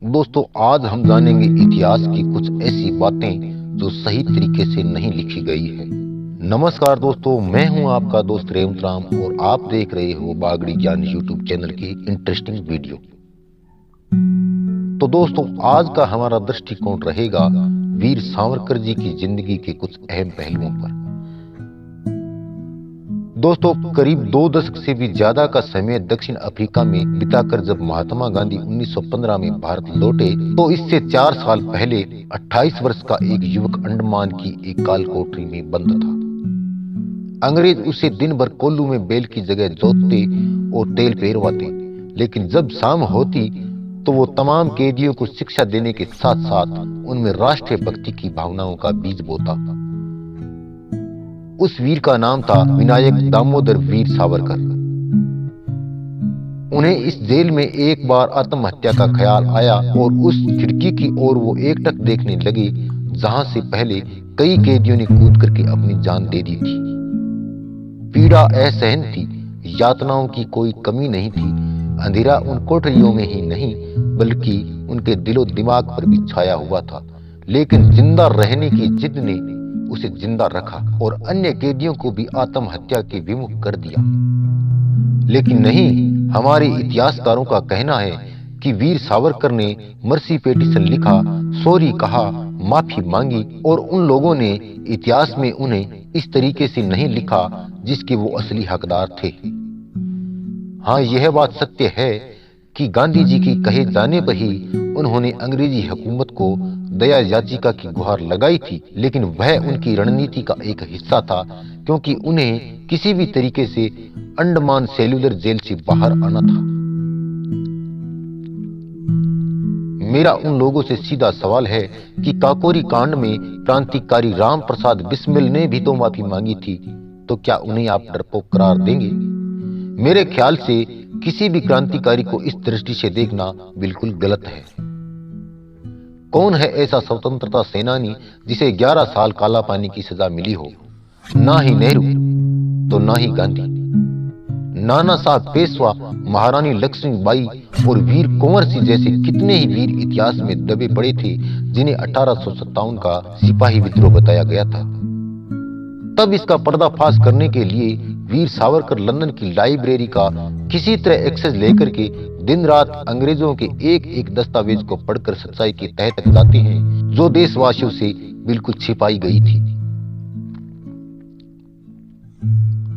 दोस्तों, आज हम जानेंगे इतिहास की कुछ ऐसी बातें जो सही तरीके से नहीं लिखी गई है। नमस्कार दोस्तों, मैं हूं आपका दोस्त रेवंत राम और आप देख रहे हो बागड़ी ज्ञान यूट्यूब चैनल की इंटरेस्टिंग वीडियो। तो दोस्तों, आज का हमारा दृष्टिकोण रहेगा वीर सावरकर जी की जिंदगी के कुछ अहम पहलुओं पर। दोस्तों, करीब 2 दशक से भी ज्यादा का समय दक्षिण अफ्रीका में बिताकर जब महात्मा गांधी 1915 में भारत लौटे, तो इससे 4 साल पहले 28 वर्ष का एक युवक अंडमान की एक काल कोठरी में बंद था। अंग्रेज उसे दिन भर कोल्लू में बैल की जगह जोतते और तेल पेरवाते, लेकिन जब शाम होती तो वो तमाम कैदियों को शिक्षा देने के साथ साथ उनमें राष्ट्रीय भक्ति की भावनाओं का बीज बोता। उस वीर का नाम था विनायक दामोदर वीर सावरकर। उन्हें इस जेल में एक बार आत्महत्या का ख्याल आया और उस खिड़की की ओर वो एकटक देखने लगे जहां से पहले कई कैदियों ने कूद करके अपनी जान दे दी थी। पीड़ा असहन थी, यातनाओं की कोई कमी नहीं थी। अंधेरा उन कोठरियों में ही नहीं बल्कि उनके दिलो दिमाग पर भी छाया हुआ था, लेकिन जिंदा रहने की जिद ने उसे जिंदा रखा और अन्य कैदियों को भी आत्महत्या के विमुख कर दिया। लेकिन नहीं, हमारे इतिहासकारों का कहना है कि वीर सावरकर ने मर्सी पेटिशन लिखा, सॉरी कहा, माफी मांगी और उन लोगों ने इतिहास में उन्हें इस तरीके से नहीं लिखा जिसके वो असली हकदार थे। हाँ, यह बात सत्य है कि गांधी जी की कहे जाने पर ही उन्होंने अंग्रेजी हुकूमत को दया याचिका की गुहार लगाई थी, लेकिन वह उनकी रणनीति का एक हिस्सा था, क्योंकि उन्हें किसी भी तरीके से अंडमान सेल्यूलर जेल से बाहर आना था। मेरा उन लोगों से सीधा सवाल है कि काकोरी कांड में क्रांतिकारी राम प्रसाद बिस्मिल ने भी तो माफी मांगी थी, तो क्या उन्हें आप डरपोक करार देंगे? मेरे ख्याल से किसी भी क्रांतिकारी को इस दृष्टि से देखना बिल्कुल गलत है। कौन है ऐसा स्वतंत्रता सेनानी जिसे 11 साल काला पानी की सजा मिली हो? ना ही नेहरू तो ना ही गांधी। नाना साहब पेशवा, महारानी लक्ष्मीबाई और वीर कुंवर सिंह जैसे कितने ही वीर इतिहास में दबे पड़े थे जिन्हें 1857 का सिपाही विद्रोह बताया गया था। तब इसका पर्दाफाश करने के लिए वीर सावरकर लंदन की लाइब्रेरी का किसी तरह एक्सेस लेकर के दिन रात अंग्रेजों के एक एक दस्तावेज को पढ़कर सच्चाई की तह तक जाते हैं जो देशवासियों से बिल्कुल छिपाई गई थी।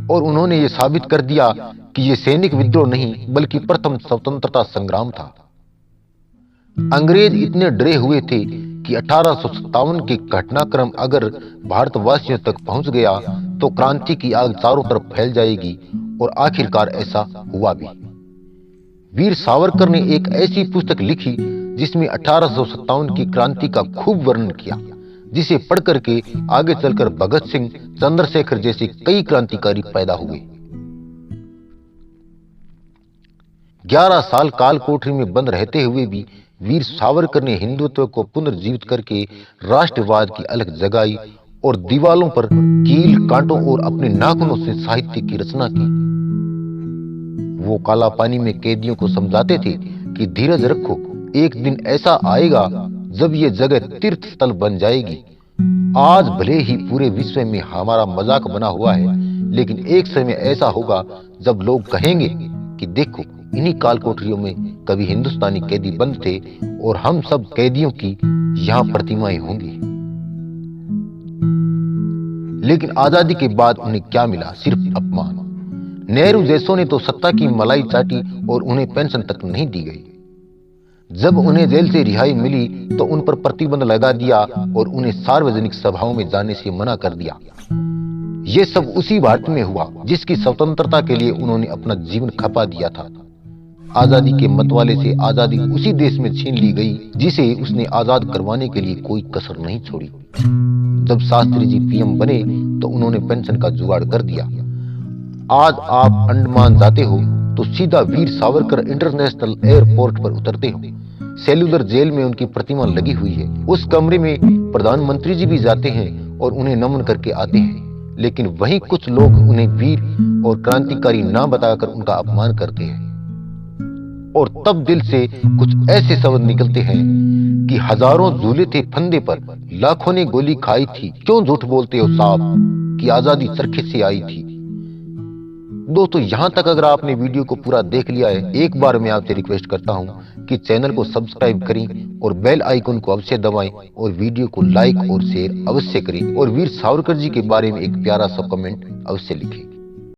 और उन्होंने ये साबित कर दिया कि ये सैनिक विद्रोह नहीं बल्कि प्रथम स्वतंत्रता संग्राम था। अंग्रेज इतने डरे हुए थे कि 1857 के घटनाक्रम अगर भारतवासियों तक पहुंच गया तो क्रांति की आग चारों तरफ फैल जाएगी, और आखिरकार ऐसा हुआ भी। वीर सावरकर ने एक ऐसी पुस्तक लिखी जिसमें 1857 की क्रांति का खूब वर्णन किया, जिसे पढ़ करके आगे चलकर भगत सिंह, चंद्रशेखर जैसे कई क्रांतिकारी पैदा हुए। 11 साल काल कोठरी में बंद रहते हुए भी वीर सावरकर ने हिंदुत्व को पुनर्जीवित करके राष्ट्रवाद की अलख जगाई और दीवालों पर कील, कांटों और अपने नाखूनों से साहित्य की रचना की। वो काला पानी में कैदियों को समझाते थे कि धीरज रखो, एक दिन ऐसा आएगा जब ये जगह तीर्थ स्थल बन जाएगी। आज भले ही पूरे विश्व में हमारा मजाक बना हुआ है, लेकिन एक समय ऐसा होगा जब लोग कहेंगे कि देखो, इन्हीं काल कोठरियों में कभी हिंदुस्तानी कैदी बंद थे और हम सब कैदियों की यहाँ प्रतिमाएं होंगी। लेकिन आजादी के बाद उन्हें क्या मिला? सिर्फ अपमान। नेहरू जैसों ने तो सत्ता की मलाई चाटी और उन्हें पेंशन तक नहीं दी गई। जब उन्हें जेल से रिहाई मिली तो उन पर प्रतिबंध लगा दिया और उन्हें सार्वजनिक सभाओं में जाने से मना कर दिया। यह सब उसी भारत में हुआ जिसकी स्वतंत्रता के लिए उन्होंने अपना जीवन खपा दिया था। आजादी के मतवाले से आजादी उसी देश में छीन ली गई जिसे उसने आजाद करवाने के लिए कोई कसर नहीं छोड़ी। जब शास्त्री जी पीएम बने तो उन्होंने पेंशन का जुगाड़ कर दिया। आज आप अंडमान जाते हो तो सीधा वीर सावरकर इंटरनेशनल एयरपोर्ट पर उतरते हो। सेल्यूलर जेल में उनकी प्रतिमा लगी हुई है। उस कमरे में प्रधानमंत्री जी भी जाते हैं और उन्हें नमन करके आते हैं, लेकिन वहीं कुछ लोग उन्हें वीर और क्रांतिकारी ना बताकर उनका अपमान करते हैं। और तब दिल से कुछ ऐसे शब्द निकलते हैं कि हजारों झूले थे फंदे पर, लाखों ने गोली खाई थी, क्यों झूठ बोलते हो साहब कि आजादी चरखे से आई थी। दोस्तों यहां तक अगर आपने वीडियो को पूरा देख लिया है, एक बार मैं आपसे रिक्वेस्ट करता हूं कि चैनल को सब्सक्राइब करें और बेल आइकन को अवश्य दबाएं और वीडियो को लाइक और शेयर अवश्य करें और वीर सावरकर जी के बारे में एक प्यारा सा कमेंट अवश्य लिखें।